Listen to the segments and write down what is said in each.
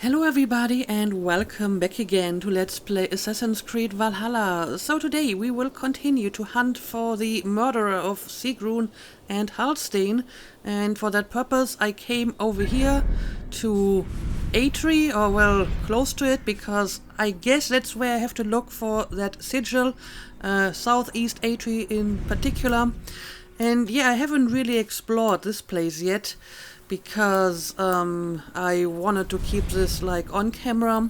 Hello everybody and welcome back again to Let's Play Assassin's Creed Valhalla. So today we will continue to hunt for the murderer of Sigrun and Halstein, and for that purpose I came over here to Atri, or well, close to it, because I guess that's where I have to look for that sigil, southeast Atri in particular. And yeah, I haven't really explored this place yet, because I wanted to keep this like on camera.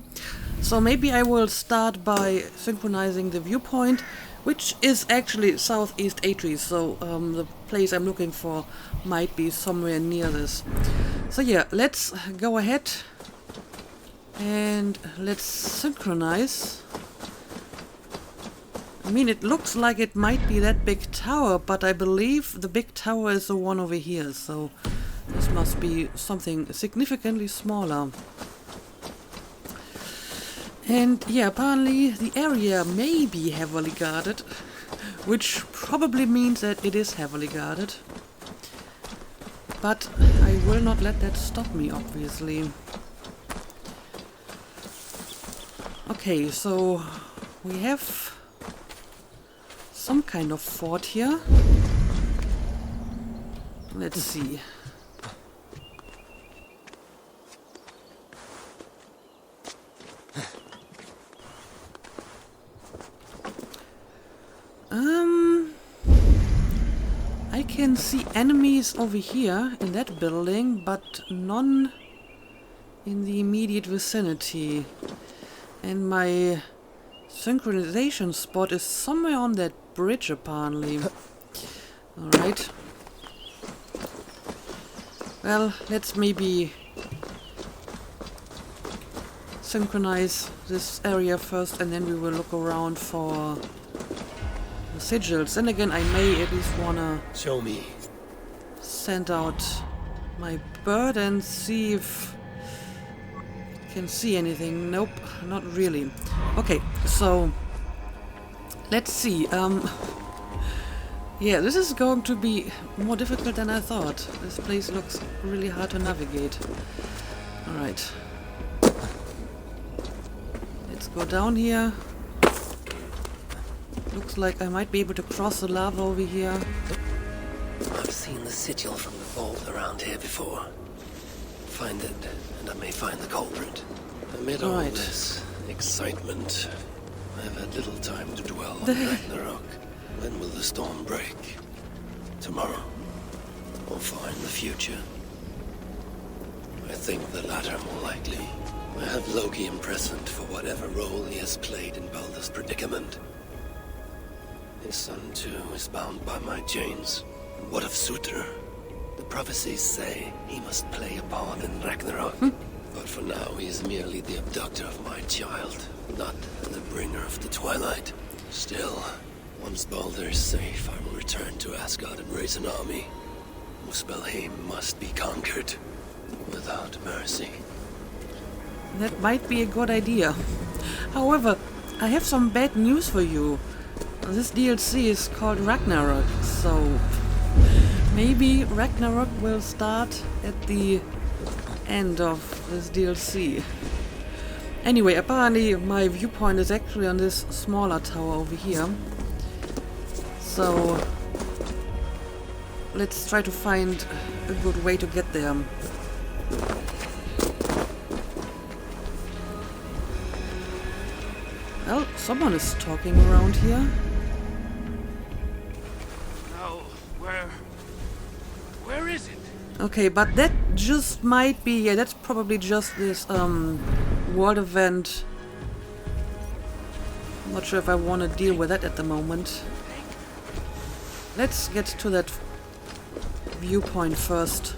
So maybe I will start by synchronizing the viewpoint, which is actually southeast Atri, so the place I'm looking for might be somewhere near this. So yeah, let's go ahead and let's synchronize. I mean, it looks like it might be that big tower, but I believe the big tower is the one over here, so this must be something significantly smaller. And yeah, apparently the area may be heavily guarded, which probably means that it is heavily guarded. But I will not let that stop me, obviously. Okay, so we have some kind of fort here. Let's see. I can see enemies over here in that building, but none in the immediate vicinity. And my synchronization spot is somewhere on that bridge, apparently. Alright. Well, let's maybe synchronize this area first, and then we will look around for the sigils. And again, I may at least wanna show me. Send out my bird and see if it can see anything. Nope, not really. Okay, so let's see. Yeah, this is going to be more difficult than I thought. This place looks really hard to navigate. Alright. Let's go down here. Looks like I might be able to cross the lava over here. I've seen the sigil from the vault around here before. Find it, and I may find the culprit. Amid all this excitement, I've had little time to dwell on Ragnarok. When will the storm break? Tomorrow? Or far in the future? I think the latter more likely. I have Loki imprisoned for whatever role he has played in Balder's predicament. His son, too, is bound by my chains. What of Surtr? The prophecies say he must play a part in Ragnarok. But for now, he is merely the abductor of my child, not the bringer of the twilight. Still, once Balder is safe, I will return to Asgard and raise an army. Muspelheim must be conquered, without mercy. That might be a good idea. However, I have some bad news for you. This DLC is called Ragnarok, so maybe Ragnarok will start at the end of this DLC. Anyway, apparently my viewpoint is actually on this smaller tower over here. So let's try to find a good way to get there. Well, someone is talking around here. Where is it? Okay, but that just might be, yeah, that's probably just this world event. I'm not sure if I want to deal with that at the moment. Let's get to that viewpoint first.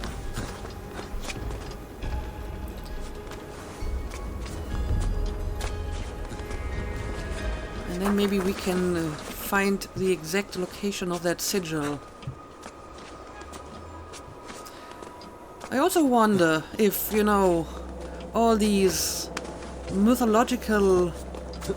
And then maybe we can find the exact location of that sigil. I also wonder if, you know, all these mythological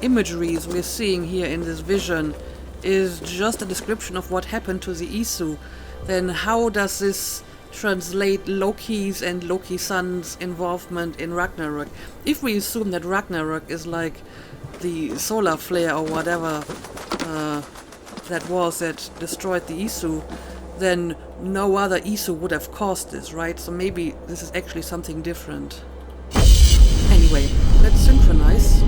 imageries we're seeing here in this vision is just a description of what happened to the Isu, then how does this translate Loki's and Loki's son's involvement in Ragnarok. If we assume that Ragnarok is like the solar flare or whatever that was that destroyed the Isu, then no other Isu would have caused this, right? So maybe this is actually something different. Anyway, let's synchronize.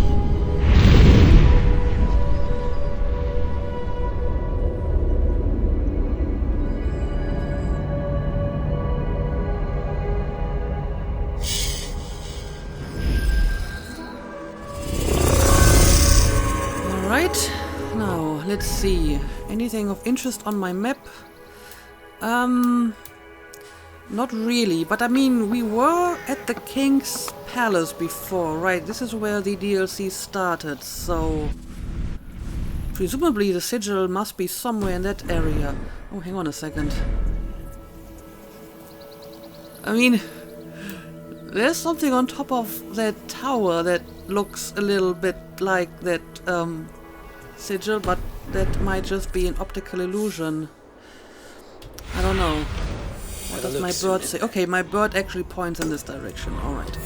Alright, now let's see. Anything of interest on my map? Not really, but I mean, we were at the King's Palace before, right? This is where the DLC started, so presumably the sigil must be somewhere in that area. Oh, hang on a second. I mean, there's something on top of that tower that looks a little bit like that sigil, but that might just be an optical illusion. I don't know. What does my bird say? Okay, my bird actually points in this direction. Alright.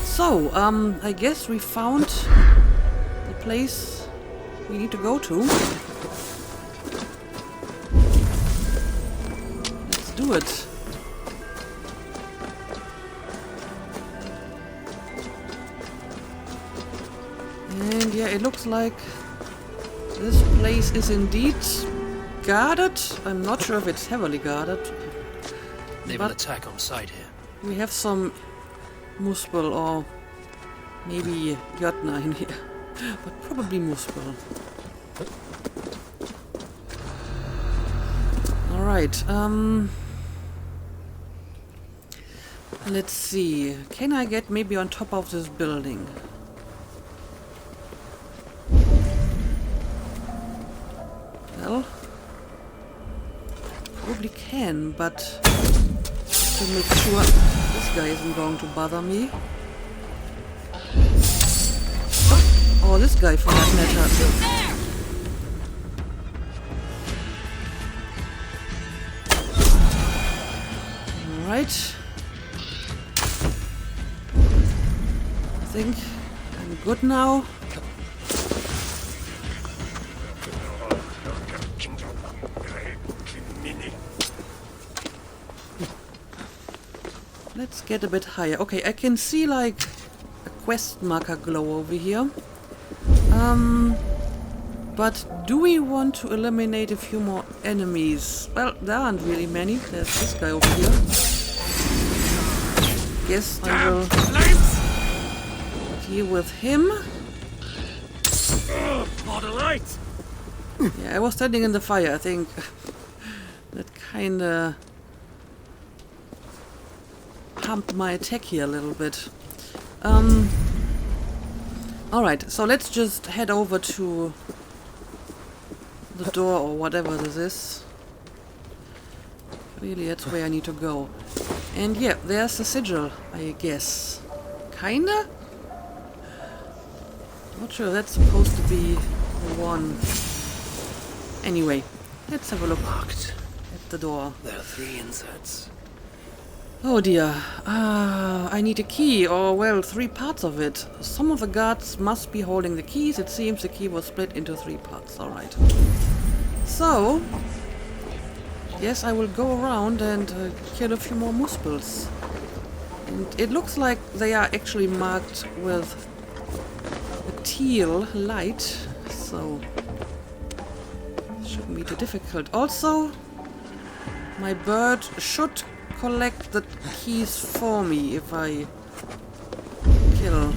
So, I guess we found the place we need to go to. Let's do it. And yeah, it looks like this place is indeed guarded. I'm not sure if it's heavily guarded. They will attack on sight here. We have some Muspel or maybe Jotna in here, but probably Muspel. Alright, let's see. Can I get maybe on top of this building? Well, probably can, but to make sure this guy isn't going to bother me. Or this guy for that matter. Alright. I think I'm good now. Let's get a bit higher. Okay, I can see like a quest marker glow over here. But do we want to eliminate a few more enemies? Well, there aren't really many. There's this guy over here. Guess I will deal with him. For the light! Yeah, I was standing in the fire. I think that kinda pumped my attack here a little bit. Alright, so let's just head over to the door or whatever this is. Really, that's where I need to go. And yeah, there's the sigil, I guess. Kinda? Not sure that's supposed to be the one. Anyway, let's have a look Locked. at the door. There are 3 inserts. Oh dear. I need a key, or well, 3 parts of it. Some of the guards must be holding the keys. It seems the key was split into 3 parts. Alright. So, yes, I will go around and kill a few more Muspels. And it looks like they are actually marked with a teal light, so it shouldn't be too difficult. Also, my bird should collect the keys for me if I kill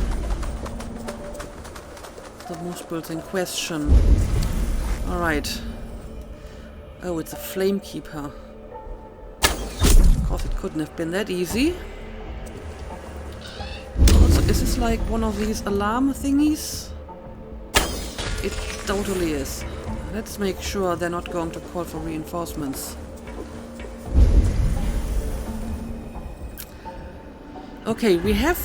the Muspels in question. Alright. Oh, it's a flame keeper. Of course, it couldn't have been that easy. Also, is this like one of these alarm thingies? It totally is. Let's make sure they're not going to call for reinforcements. Okay, we have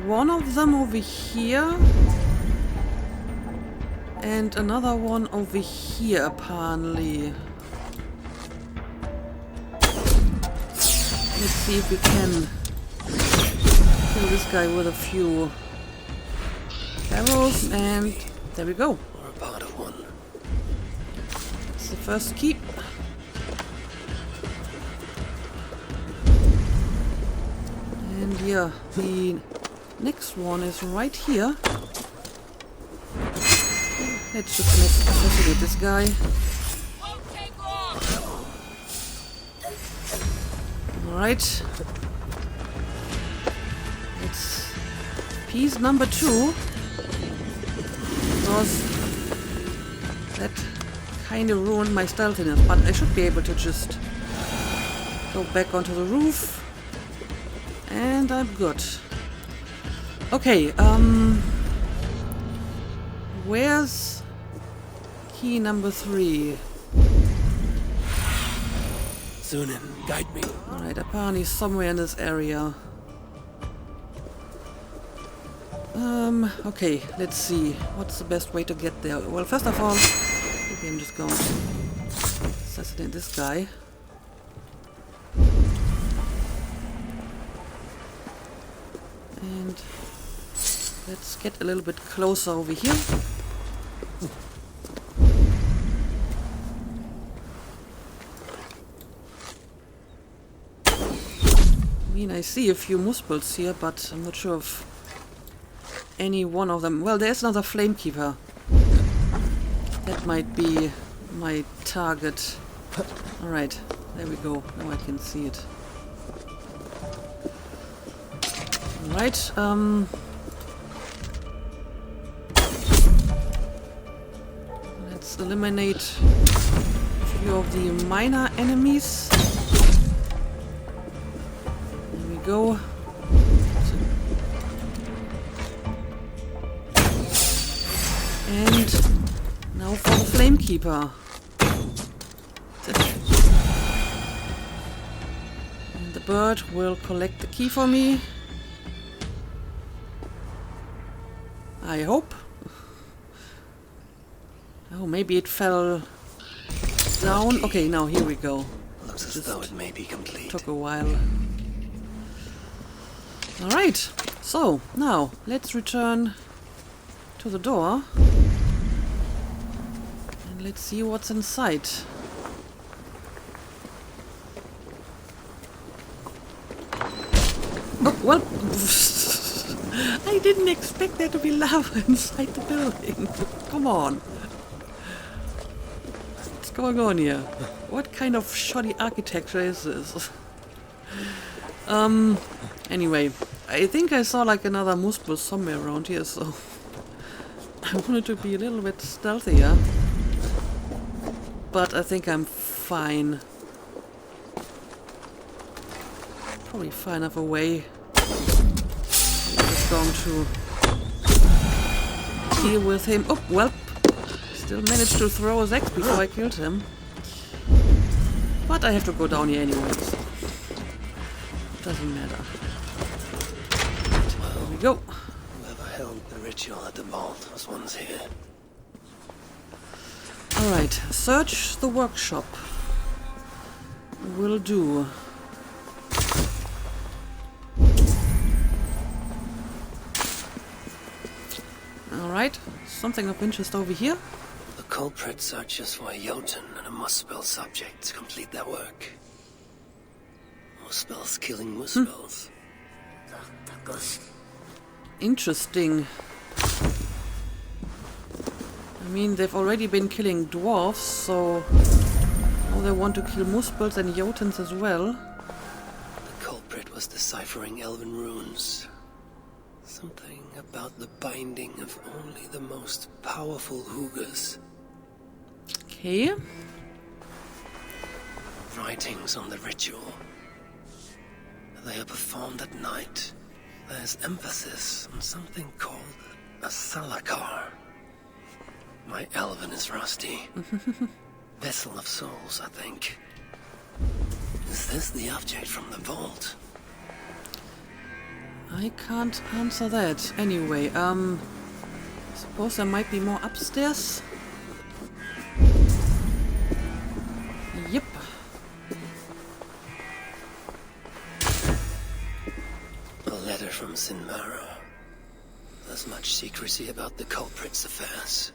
one of them over here and another one over here, apparently. Let's see if we can kill this guy with a few arrows, and there we go. Or a part of one. It's the first key. And yeah, the next one is right here. Let's just assassinate this guy. Alright. It's piece number 2. Because that kind of ruined my stealthiness, but I should be able to just go back onto the roof. And I'm good. Okay, where's key number 3? Sunan, guide me. Alright, apparently somewhere in this area. Okay, let's see. What's the best way to get there? Well, first of all, okay, I'm just going to assassinate this guy. And let's get a little bit closer over here. I mean, I see a few muspels here, but I'm not sure if any one of them... Well, there's another Flamekeeper. That might be my target. Alright, there we go. Now I can see it. Alright, let's eliminate a few of the minor enemies. There we go. And now for the Flamekeeper. And the bird will collect the key for me. I hope. Oh, maybe it fell down. Okay, now here we go. Looks as though it may be complete. Took a while. Alright, so now let's return to the door. And let's see what's inside. Oh, well, I didn't expect there to be lava inside the building. Come on. What's going on here? What kind of shoddy architecture is this? Anyway, I think I saw like another muspel somewhere around here, so I wanted to be a little bit stealthier. But I think I'm fine. Probably fine enough away. I'm just going to deal with him. Oh, well, still managed to throw his axe before I killed him. But I have to go down here anyway, so doesn't matter. There we go. Whoever held the ritual at the vault was once here. Alright, search the workshop. Will do. Alright, something of interest over here. The culprit searches for a Jotun and a Muspel subject to complete their work. Muspels killing Muspels. Interesting. I mean, they've already been killing dwarves, so now they want to kill Muspels and Jotuns as well. The culprit was deciphering elven runes. Something about the binding of only the most powerful Hugas. Okay. Writings on the ritual. They are performed at night. There's emphasis on something called a Salakar. My elven is rusty. Vessel of souls, I think. Is this the object from the vault? I can't answer that. Anyway, suppose there might be more upstairs. Yep. Sinmara. There's much secrecy about the culprit's affairs.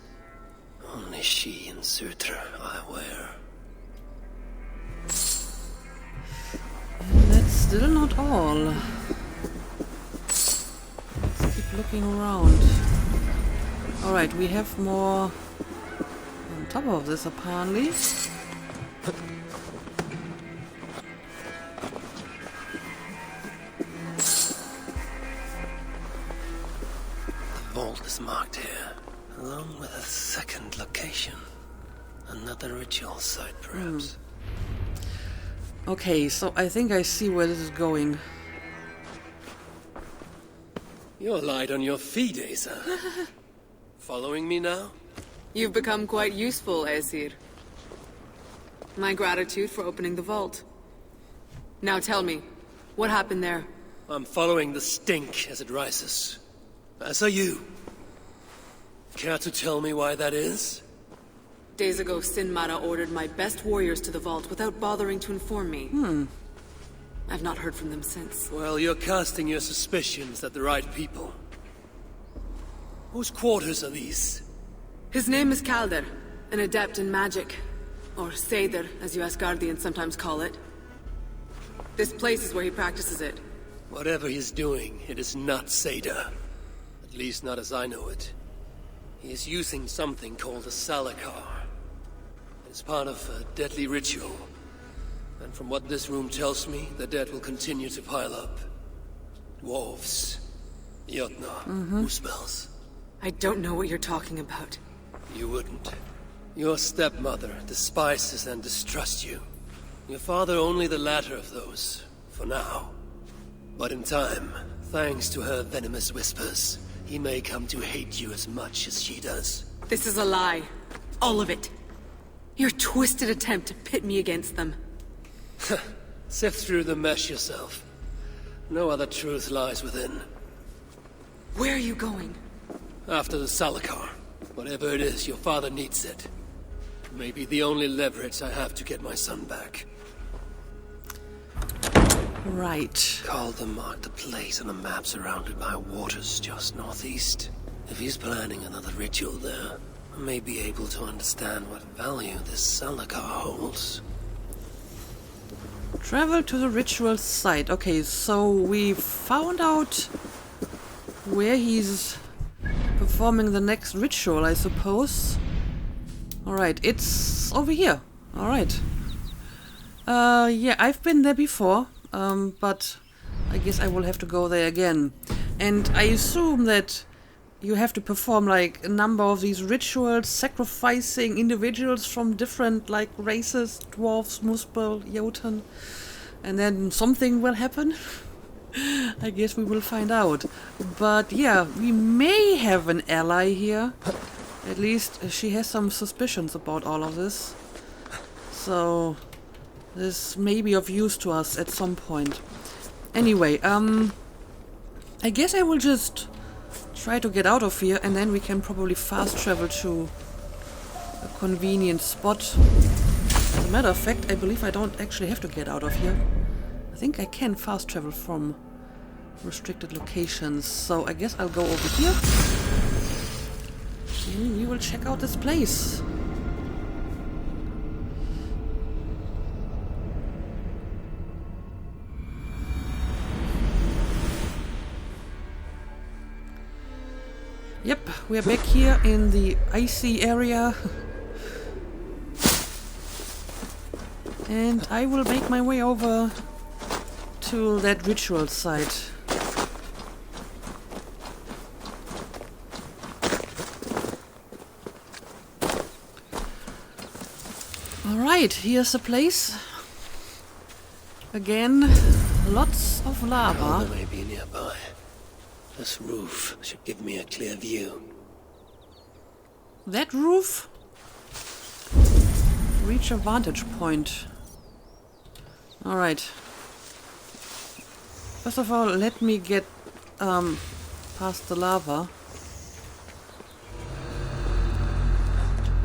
Only she and Sutra are aware. And that's still not all. Let's keep looking around. Alright, we have more on top of this apparently. The vault is marked here, along with a second location. Another ritual site, perhaps. Okay, so I think I see where this is going. You're light on your feet, Asa. Following me now? You've become quite useful, Aesir. My gratitude for opening the vault. Now tell me, what happened there? I'm following the stink as it rises. As are you. Care to tell me why that is? Days ago, Sinmara ordered my best warriors to the vault without bothering to inform me. I've not heard from them since. Well, you're casting your suspicions at the right people. Whose quarters are these? His name is Kalder, an adept in magic. Or Seder, as you Asgardians sometimes call it. This place is where he practices it. Whatever he's doing, it is not Seder. At least not as I know it. He is using something called a Salakar. It's part of a deadly ritual. And from what this room tells me, the dead will continue to pile up. Dwarves. Jotnar. Who smells? I don't know what you're talking about. You wouldn't. Your stepmother despises and distrusts you. Your father only the latter of those, for now. But in time, thanks to her venomous whispers, he may come to hate you as much as she does. This is a lie. All of it. Your twisted attempt to pit me against them. Sift through the mesh yourself. No other truth lies within. Where are you going? After the Salakar. Whatever it is, your father needs it. Maybe the only leverage I have to get my son back. Right. Calder marked a place on a map surrounded by waters just northeast. If he's planning another ritual there, I may be able to understand what value this Salakar holds. Travel to the ritual site. Okay, so we found out where he's performing the next ritual, I suppose. Alright, it's over here. Alright. Yeah, I've been there before, but I guess I will have to go there again. And I assume that you have to perform like a number of these rituals, sacrificing individuals from different like races, dwarves, muspel, jotun, and then something will happen. I guess we will find out. But yeah, we may have an ally here. At least she has some suspicions about all of this. So this may be of use to us at some point. Anyway, I guess I will just try to get out of here, and then we can probably fast travel to a convenient spot. As a matter of fact, I believe I don't actually have to get out of here. I think I can fast travel from restricted locations, so I guess I'll go over here. And we will check out this place. Yep, we're back here in the icy area. And I will make my way over to that ritual site. Alright, here's the place. Again, lots of lava. Calder may be nearby. This roof should give me a clear view. That roof? Reach a vantage point. Alright. First of all, let me get past the lava.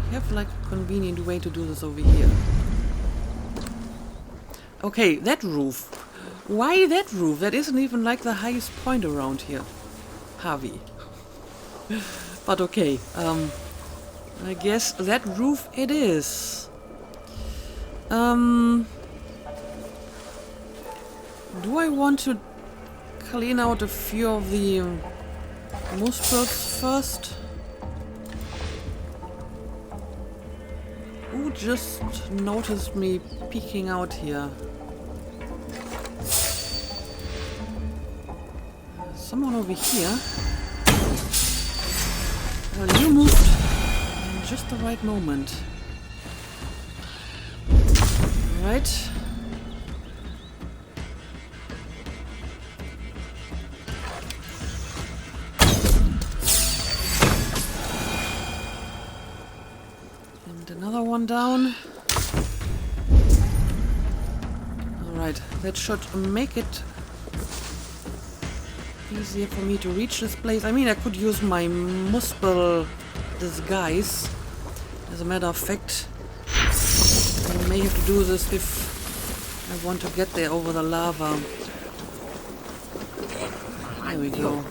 We have like a convenient way to do this over here. Okay, that roof. Why that roof? That isn't even like the highest point around here. Harvey. But okay, I guess that roof it is. Do I want to clean out a few of the muspels first? Who just noticed me peeking out here? Someone over here. Well, you moved in just the right moment. Right. And another one down. Alright, that should make it easier for me to reach this place. I mean, I could use my muspel disguise. As a matter of fact, I may have to do this if I want to get there over the lava. There we go.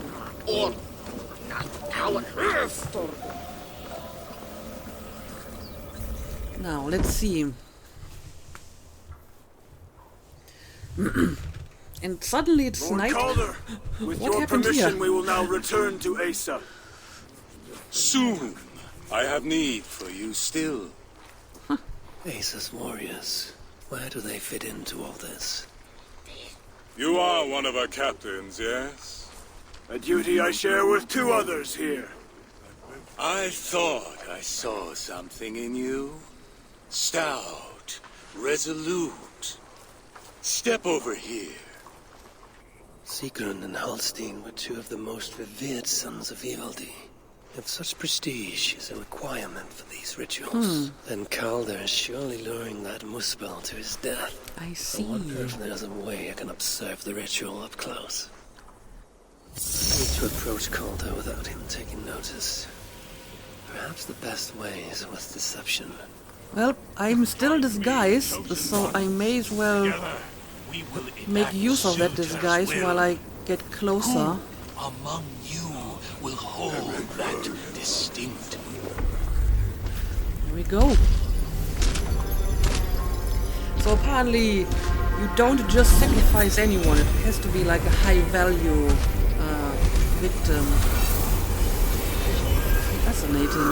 Now, let's see. And suddenly it's Lord night. Calder, with What your happened permission, here? we will now return to Asa. Soon. I have need for you still. Asa's warriors. Where do they fit into all this? You are one of our captains, yes? A duty I share with 2 others here. I thought I saw something in you. Stout, resolute. Step over here. Sigrun and Halstein were 2 of the most revered sons of Ivaldi. If such prestige is a requirement for these rituals, then Calder is surely luring that muspel to his death. I I see. wonder if there's a way I can observe the ritual up close. I need to approach Calder without him taking notice. Perhaps the best way is with deception. Well, I'm still disguised, so I may as well We will make use of that suit as disguise will. while I get closer. Among you will hold that distinct. Here we go. So apparently you don't just sacrifice anyone, it has to be like a high value victim. Fascinating.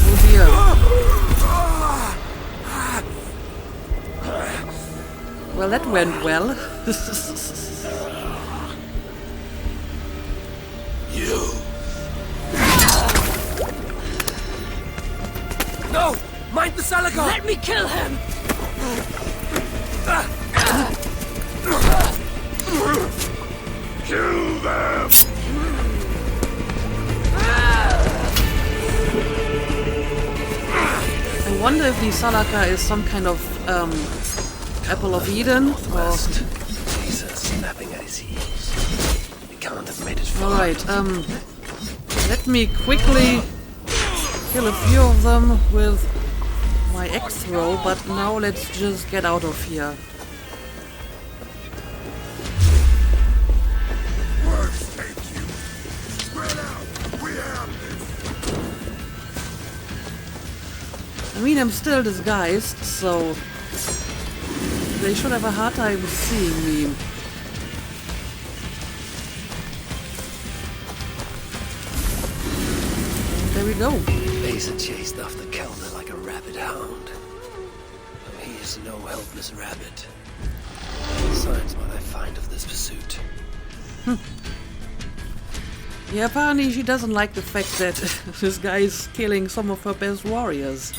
Oh dear. Well, that went well. You. No! Mind the Salakar! Let me kill him! Kill them! I wonder if the Salakar is some kind of apple of Eden, or... Asa snapping at his heels. He can't have made it far. Alright, let me quickly kill a few of them with my axe throw, but now let's just get out of here. I mean, I'm still disguised, so they should have a hard time seeing me. There we go. Asa chased after Calder like a rabid hound. Though he is no helpless rabbit. Besides what I find of this pursuit. Yeah, apparently she doesn't like the fact that this guy is killing some of her best warriors.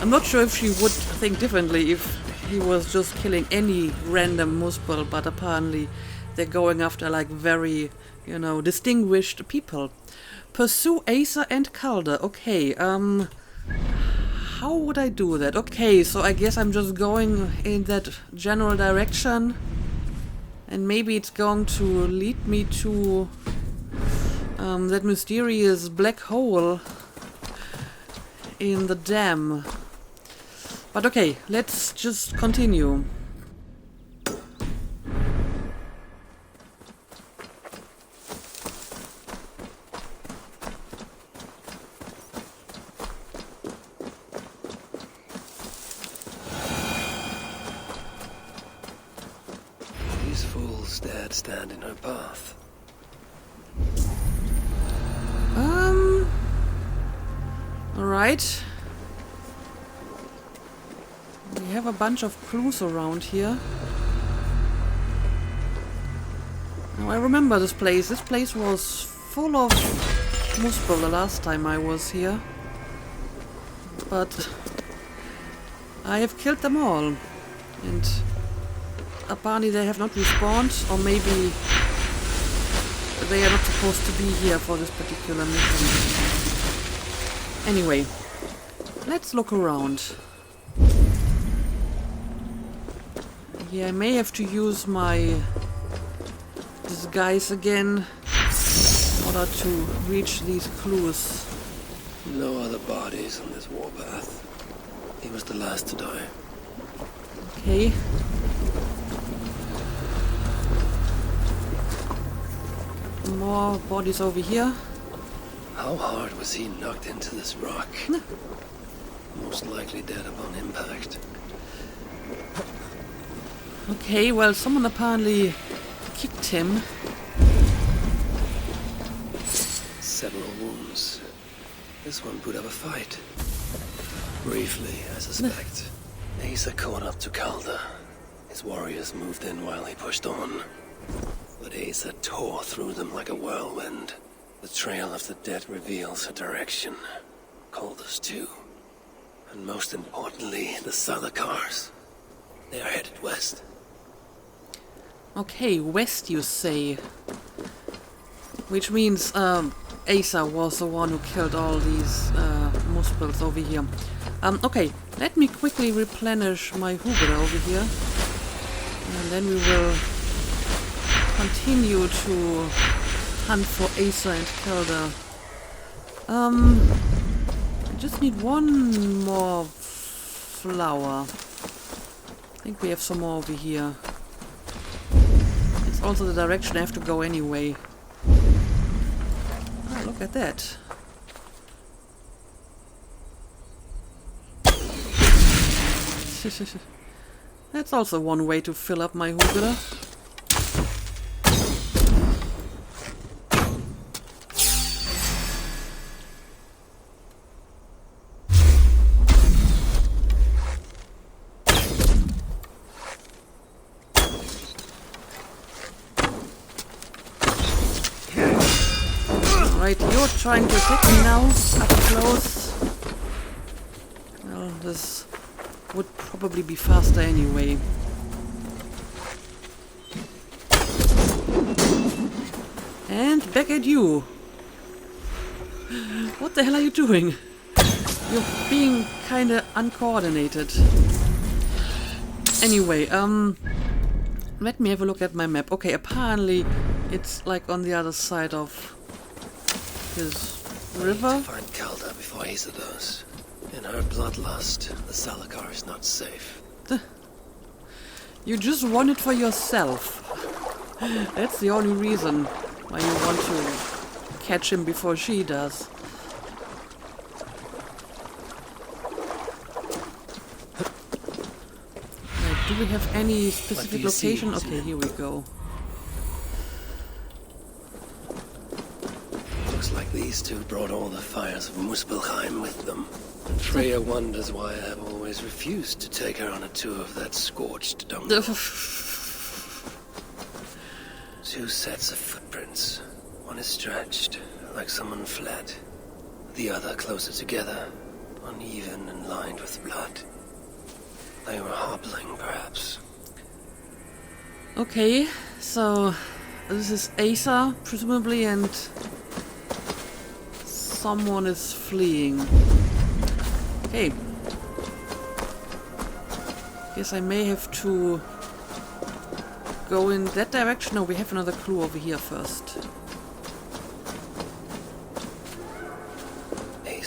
I'm not sure if she would think differently if he was just killing any random muspel, but apparently they're going after like very, you know, distinguished people. Pursue Asa and Calder. Okay, how would I do that? Okay, so I guess I'm just going in that general direction. And maybe it's going to lead me to that mysterious black hole in the dam. But okay, let's just continue. These fools dared stand in her path. Alright. We have a bunch of clues around here. Now I remember this place. This place was full of muspel the last time I was here. But I have killed them all. And apparently they have not respawned, or maybe they are not supposed to be here for this particular mission. Anyway, let's look around. Yeah, I may have to use my disguise again in order to reach these clues. No other bodies on this warpath. He was the last to die. Okay. More bodies over here. How hard was he knocked into this rock? Most likely dead upon impact. Okay, well, someone apparently kicked him. Several wounds. This one put up a fight. Briefly, I suspect. Asa caught up to Calder. His warriors moved in while he pushed on. But Asa tore through them like a whirlwind. The trail of the dead reveals her direction. Calder's too. And most importantly, the Salakars. They are headed west. Okay, west you say. Which means Asa was the one who killed all these muspels over here. Okay, let me quickly replenish my Hugera over here. And then we will continue to hunt for Asa and Calder. I just need one more flower. I think we have some more over here. It's also the direction I have to go anyway. Oh, look at that. That's also one way to fill up my Hugera. Right, you're trying to attack me now, up close. Well, this would probably be faster anyway. And back at you. What the hell are you doing? You're being kinda uncoordinated. Anyway, let me have a look at my map. Okay, apparently it's like on the other side of this river. To find Calder before Asa does. In her bloodlust, the Salakar is not safe. You just want it for yourself. That's the only reason why you want to catch him before she does. Right, do we have any specific location? Okay, here we go. Looks like these two brought all the fires of Muspelheim with them. And Freya wonders why I have always refused to take her on a tour of that scorched dung. Two sets of footprints. One is stretched, like someone fled. The other closer together, uneven and lined with blood. They were hobbling, perhaps. Okay, so this is Asa, presumably, and someone is fleeing. Okay. Guess I may have to go in that direction. No, we have another clue over here first.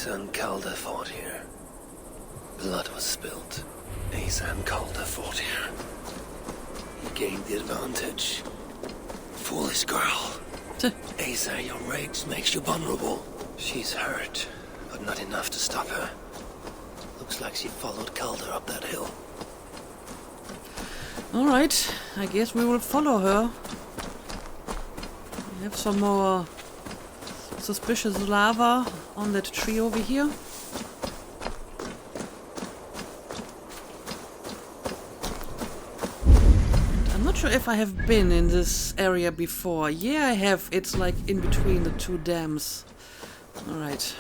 Asa and Calder fought here. Blood was spilled. Asa and Calder fought here. He gained the advantage. Foolish girl. Asa, your rage makes you vulnerable. She's hurt, but not enough to stop her. Looks like she followed Calder up that hill. Alright, I guess we will follow her. We have some more suspicious lava on that tree over here. I'm not sure if I have been in this area before. Yeah, I have. It's like in between the two dams. Alright.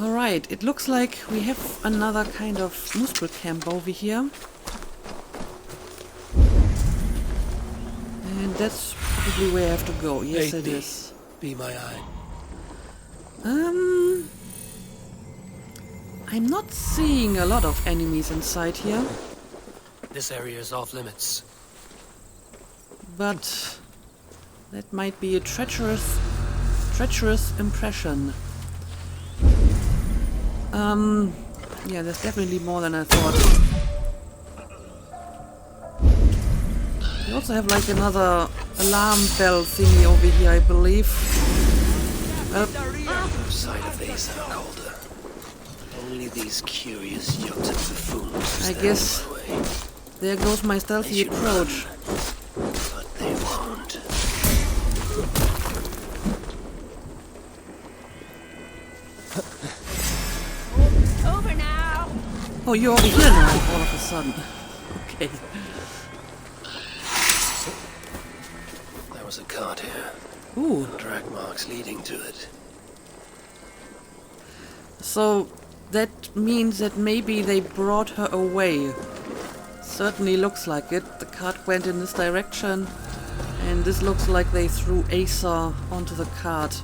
Alright, it looks like we have another kind of Muspel camp over here. And that's probably where I have to go. Yes, it is. Be my eye. I'm not seeing a lot of enemies inside here, This area is off limits. but that might be a treacherous impression. Yeah, there's definitely more than I thought. We also have like another alarm bell thingy over here, I believe. Well, No sight of Asa and Calder. Only these curious yoked buffoons. I guess there goes my stealthy approach. But they won't. Over now. Oh, you're over here now, all of a sudden. Okay. There was a cart here. Ooh, Drag marks leading to it. so that means that maybe they brought her away. Certainly looks like it. The cart went in this direction, and this looks like they threw Asa onto the cart.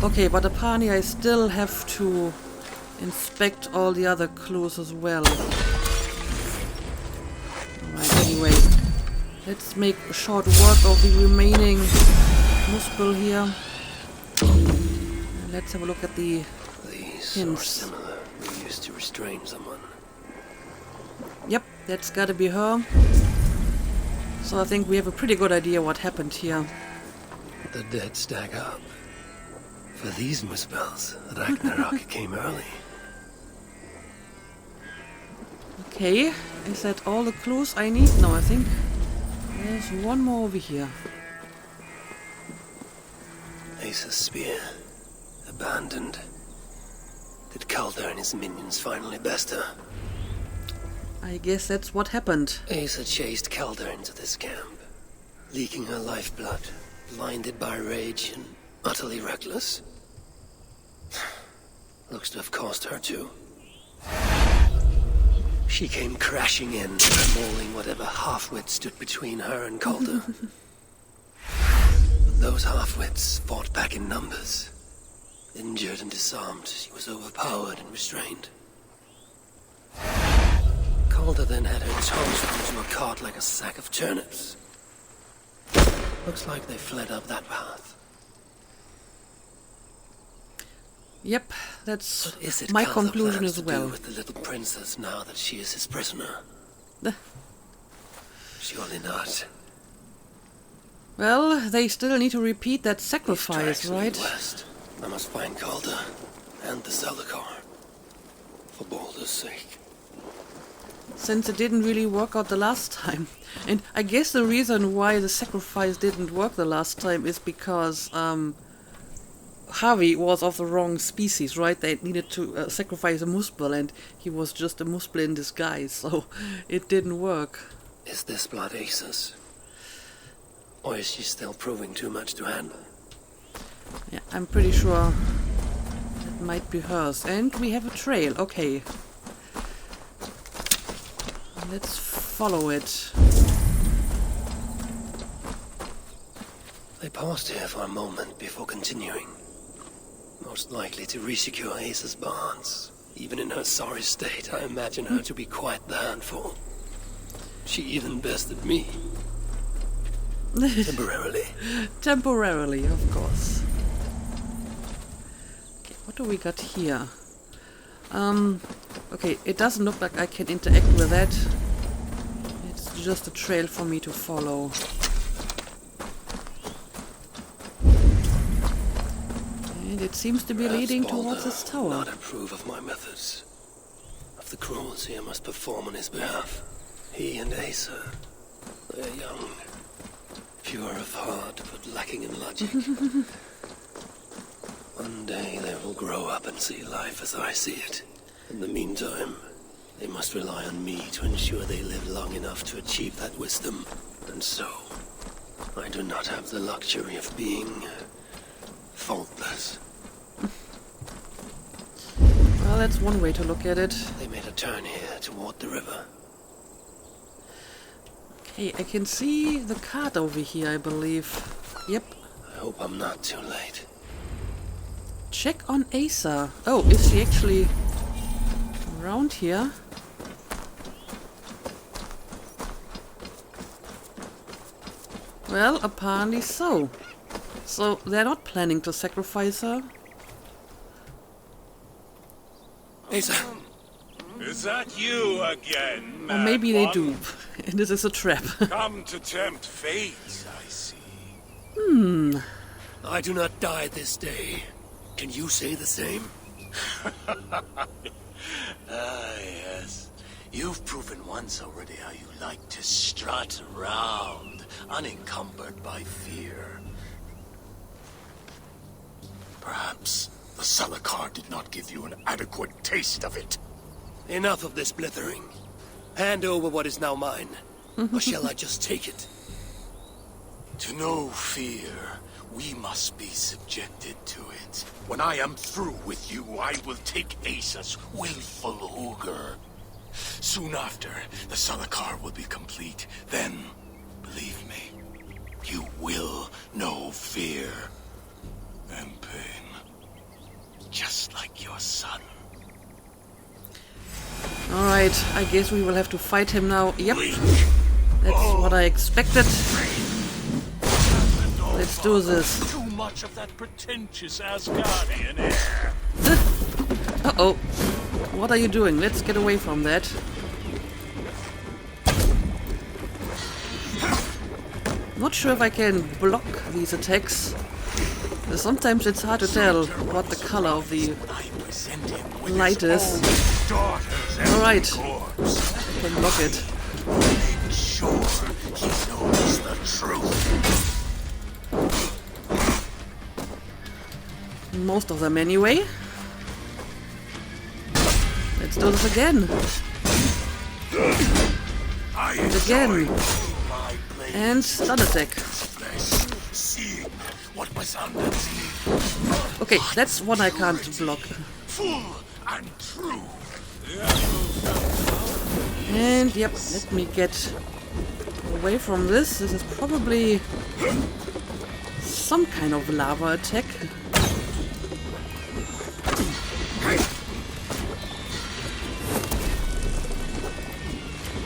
Okay, but apparently I still have to inspect all the other clues as well. Alright, anyway, let's make short work of the remaining Muspel here. And let's have a look at the These hints. are similar. We used to restrain someone. Yep, that's gotta be her. So I think we have a pretty good idea what happened here. The dead stack up. For these Muspels, Ragnarok came early. Okay, is that all the clues I need? No, I think there's one more over here. Asa's spear. Abandoned. Did Calder and his minions finally best her? I guess that's what happened. Asa chased Calder into this camp, leaking her lifeblood, blinded by rage and utterly reckless. Looks to have cost her too. She came crashing in, mauling whatever half-wit stood between her and Calder. But those half-wits fought back in numbers. Injured and disarmed, she was overpowered and restrained. Calder then had her tossed into a cart like a sack of turnips. Looks like they fled up that path. Yep, that's But is it my Calder conclusion plans as to do well. with the little princess now that she is his prisoner? The- Surely not. Well, they still need to repeat that These sacrifice, tracks lead right? west. I must find Calder and the Salakar. For Baldur's sake. Since it didn't really work out the last time. And I guess the reason why the sacrifice didn't work the last time is because Harvey was of the wrong species, right? They needed to sacrifice a Muspel, and he was just a Muspel in disguise, so it didn't work. Is this blood Asa's? Or is she still proving too much to handle? Yeah, I'm pretty sure that might be hers. And we have a trail. Okay. Let's follow it. They paused here for a moment before continuing. Most likely to resecure Ace's bonds. Even in her sorry state, I imagine her to be quite the handful. She even bested me. Temporarily. Temporarily, of course. Okay, what do we got here? Okay, it doesn't look like I can interact with that. It's just a trail for me to follow. And it seems to be leading towards this tower. Not approve of my methods. Of the cruelty I must perform on his behalf. He and Asa, they're young. Pure of heart, but lacking in logic. One day they will grow up and see life as I see it. In the meantime, they must rely on me to ensure they live long enough to achieve that wisdom. And so, I do not have the luxury of being faultless. Well, that's one way to look at it. They made a turn here toward the river. Okay, I can see the cart over here, I believe. Yep. I hope I'm not too late. Check on Asa. Oh, is she actually around here? Well, apparently so. So they're not planning to sacrifice her. Asa! Is that you again, Or maybe they mad do. one? And this is a trap. Come to tempt fate, I see. I do not die this day. Can you say the same? Yes. You've proven once already how you like to strut around, unencumbered by fear. Perhaps the Salakar did not give you an adequate taste of it. Enough of this blithering. Hand over what is now mine. Or shall I just take it? To know fear, we must be subjected to it. When I am through with you, I will take Asa's willful ogre. Soon after, the Salakar will be complete. Then, believe me, you will know fear and pain. Just like your son. Alright, I guess we will have to fight him now. Yep, that's what I expected. Let's do this. Too much of that pretentious Asgardian air. Uh-oh. What are you doing? Let's get away from that. Not sure if I can block these attacks. Sometimes it's hard to tell what the color of the light is. Alright, I can block it. Make sure he knows the truth. Most of them anyway. Let's do this again. And again. And stun attack. Okay, that's one I can't block. Full and true. And yep, let me get away from this. This is probably some kind of lava attack.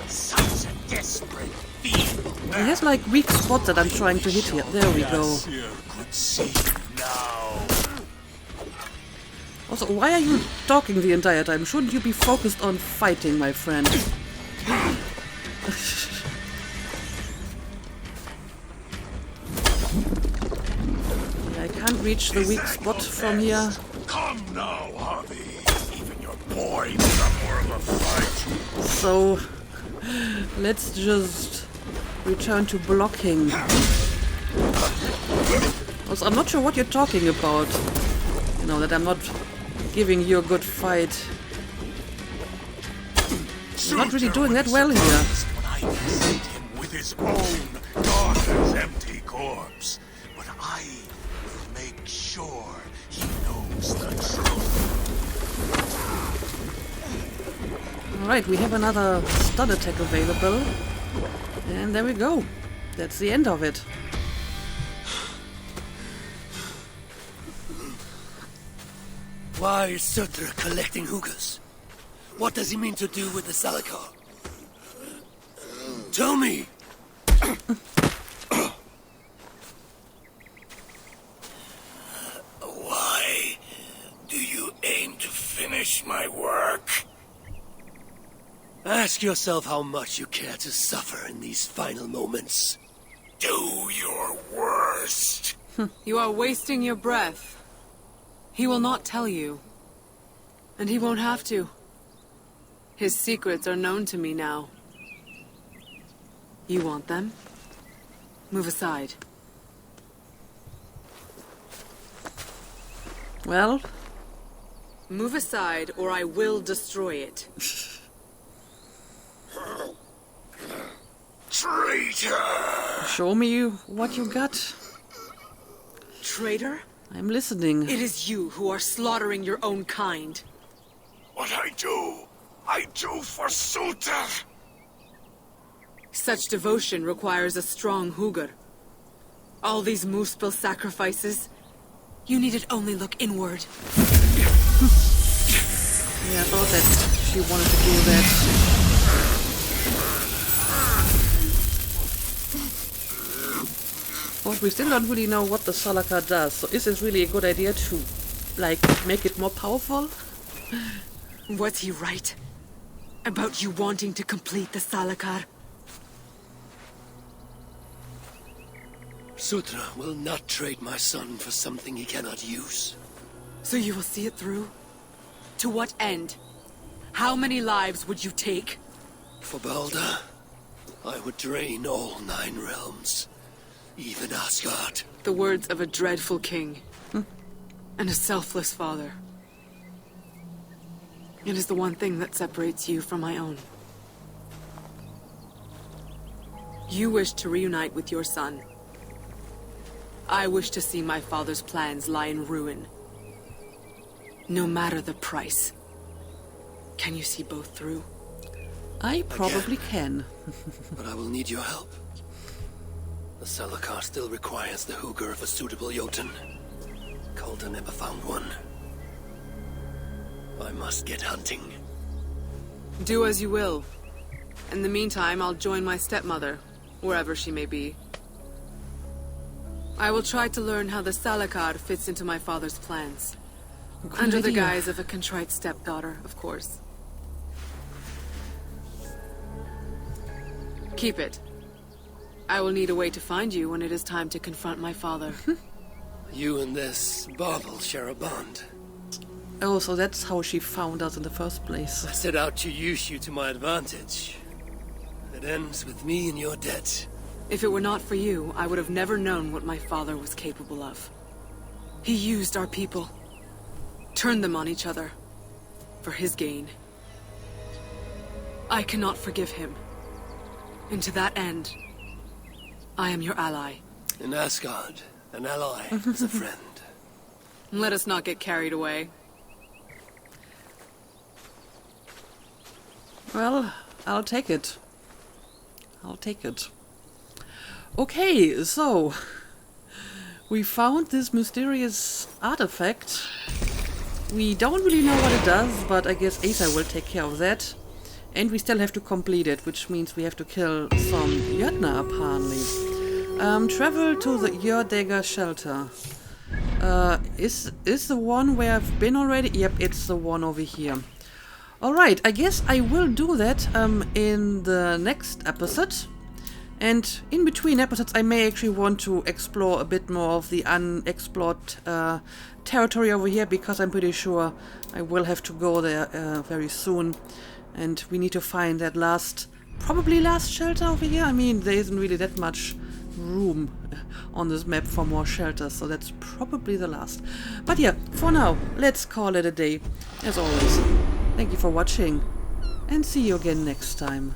Such a desperate field. He has like weak spots that I'm trying to hit here. There we go. Could see now. Also, why are you talking the entire time? Shouldn't you be focused on fighting, my friend? I can't reach the weak spot from here. Come now, Harvey. Even your boy got more of a fight. So, let's just return to blocking. Also, I'm not sure what you're talking about. You know, that I'm not giving you a good fight. You're not really doing that well here. When I present him with his own daughter's empty corpse. But I will make sure he knows the truth. Alright, we have another stun attack available. And there we go. That's the end of it. Why is Sutra collecting hookahs? What does he mean to do with the Salakar? Tell me! Why do you aim to finish my work? Ask yourself how much you care to suffer in these final moments. Do your worst. You are wasting your breath. He will not tell you. And he won't have to. His secrets are known to me now. You want them? Move aside. Well? Move aside, or I will destroy it. Traitor! Show me what you got. Traitor? I'm listening. It is you who are slaughtering your own kind. What I do for Sutra! Such devotion requires a strong Hugr. All these Muspel sacrifices, you needed only look inward. Yeah, I thought that she wanted to do that. But we still don't really know what the Salakar does, so is this really a good idea to, like, make it more powerful? Was he right? About you wanting to complete the Salakar? Sutra will not trade my son for something he cannot use. So you will see it through? To what end? How many lives would you take? For Balder, I would drain all 9 realms. Even Asgard. The words of a dreadful king. And a selfless father. It is the one thing that separates you from my own. You wish to reunite with your son. I wish to see my father's plans lie in ruin. No matter the price. Can you see both through? I probably can. But I will need your help. The Salakar still requires the Hugr of a suitable Jotun. Calder never found one. I must get hunting. Do as you will. In the meantime, I'll join my stepmother, wherever she may be. I will try to learn how the Salakar fits into my father's plans. Good Under the idea. guise of a contrite stepdaughter, of course. Keep it. I will need a way to find you when it is time to confront my father. You and this bauble share a bond. Oh, so that's how she found us in the first place. I set out to use you to my advantage. It ends with me in your debt. If it were not for you, I would have never known what my father was capable of. He used our people. Turned them on each other. For his gain. I cannot forgive him. And to that end, I am your ally. In Asgard, an ally is a friend. Let us not get carried away. Well, I'll take it. I'll take it. Okay, so we found this mysterious artifact. We don't really know what it does, but I guess Asa will take care of that. And we still have to complete it, which means we have to kill some Jötnar, apparently. Travel to the Jördagger shelter. Is the one where I've been already? Yep, it's the one over here. Alright, I guess I will do that in the next episode. And in between episodes, I may actually want to explore a bit more of the unexplored territory over here, because I'm pretty sure I will have to go there very soon. And we need to find that probably last shelter over here. I mean, there isn't really that much room on this map for more shelters, so that's probably the last. But yeah, for now, let's call it a day. As always, thank you for watching, and see you again next time.